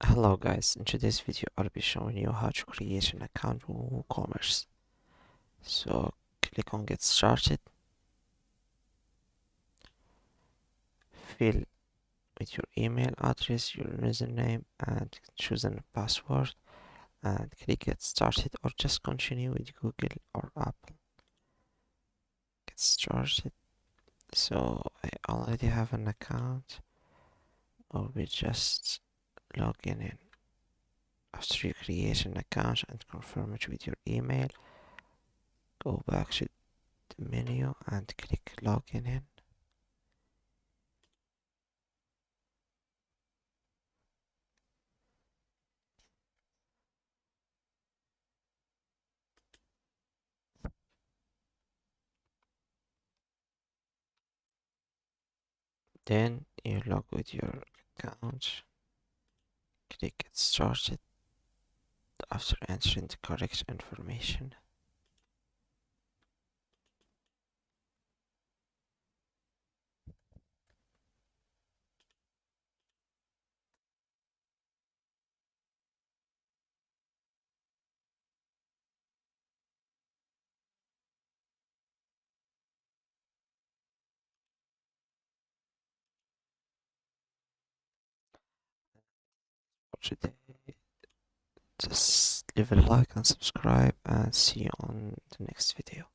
Hello guys, in today's video I'll be showing you how to create an account with WooCommerce. So click on get started, fill with your email address, your username and choose a password and click get started or just continue with Google or Apple. Get started. So I already have an account, or we just log in. After you create an account and confirm it with your email, go back to the menu and click login in. Then you log with your account, click get started after entering the correct information. For today, just leave a like and subscribe and see you on the next video.